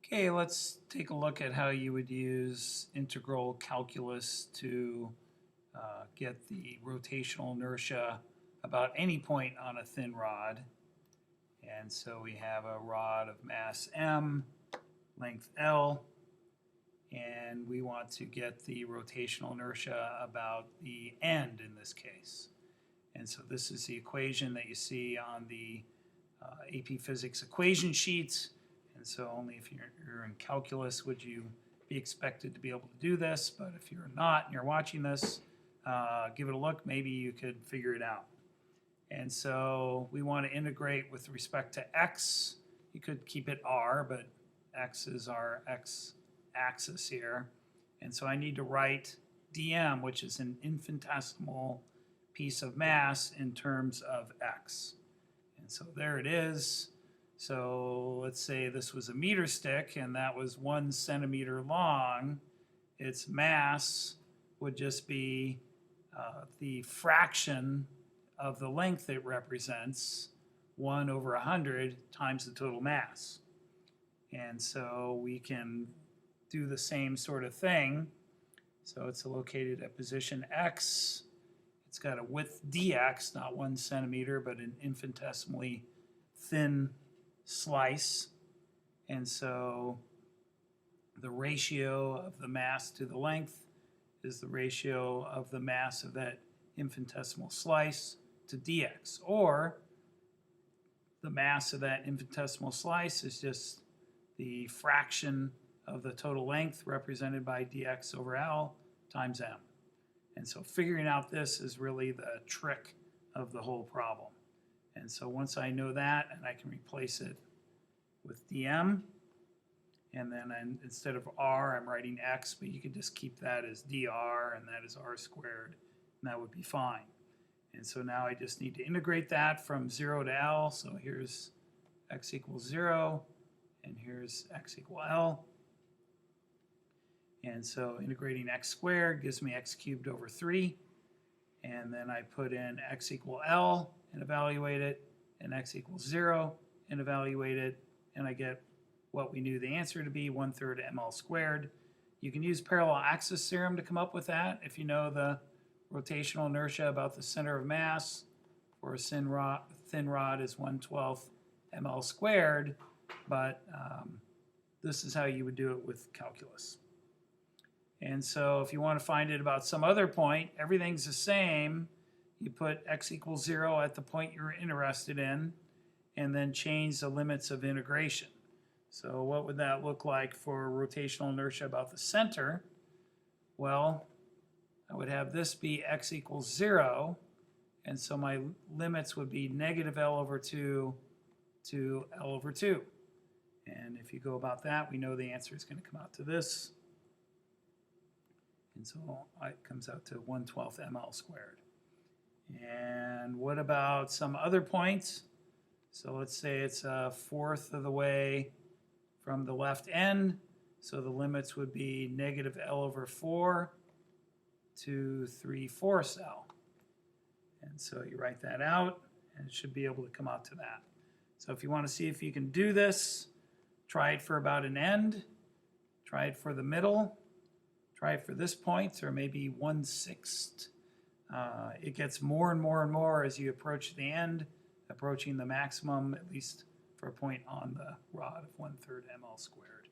Okay, let's take a look at how you would use integral calculus to get the rotational inertia about any point on a thin rod. And so we have a rod of mass M, length L, and we want to get the rotational inertia about the end in this case. And so this is the equation that you see on the AP Physics equation sheets. And so only if you're in calculus would you be expected to be able to do this. But if you're not and you're watching this, give it a look. Maybe you could figure it out. And so we want to integrate with respect to x. You could keep it r, but x is our x-axis here. And so I need to write dm, which is an infinitesimal piece of mass, in terms of x. And so there it is. So let's say this was a meter stick and that was 1 centimeter long. Its mass would just be the fraction of the length it represents, 1 over 100 times the total mass. And so we can do the same sort of thing. So it's located at position x. It's got a width dx, not 1 centimeter, but an infinitesimally thin slice. And so the ratio of the mass to the length is the ratio of the mass of that infinitesimal slice to dx. Or the mass of that infinitesimal slice is just the fraction of the total length represented by dx over L times m. And so figuring out this is really the trick of the whole problem. And so once I know that, and I can replace it with dm, and then instead of r, I'm writing x, but you could just keep that as dr, and that is r squared, and that would be fine. And so now I just need to integrate that from 0 to L. So here's x equals 0, and here's x equal L. And so integrating x squared gives me x cubed over 3. And then I put in x equal L and evaluate it, and x equals 0 and evaluate it, and I get what we knew the answer to be, 1/3 ml squared. You can use parallel axis theorem to come up with that if you know the rotational inertia about the center of mass for a thin rod is 1/12 ml squared, but this is how you would do it with calculus. And so if you want to find it about some other point, everything's the same. You put x equals 0 at the point you're interested in, and then change the limits of integration. So what would that look like for rotational inertia about the center? Well, I would have this be x equals 0, and so my limits would be negative L over 2 to L over 2. And if you go about that, we know the answer is going to come out to this. And so it comes out to 1/12 ml squared. And what about some other points? So let's say it's 1/4 of the way from the left end. So the limits would be negative L over 4 to 3/4 L. And so you write that out, and it should be able to come out to that. So if you want to see if you can do this, try it for about an end, try it for the middle, try it for this point, or maybe 1/6. It gets more and more and more as you approach the end, approaching the maximum, at least for a point on the rod of 1/3 ml squared.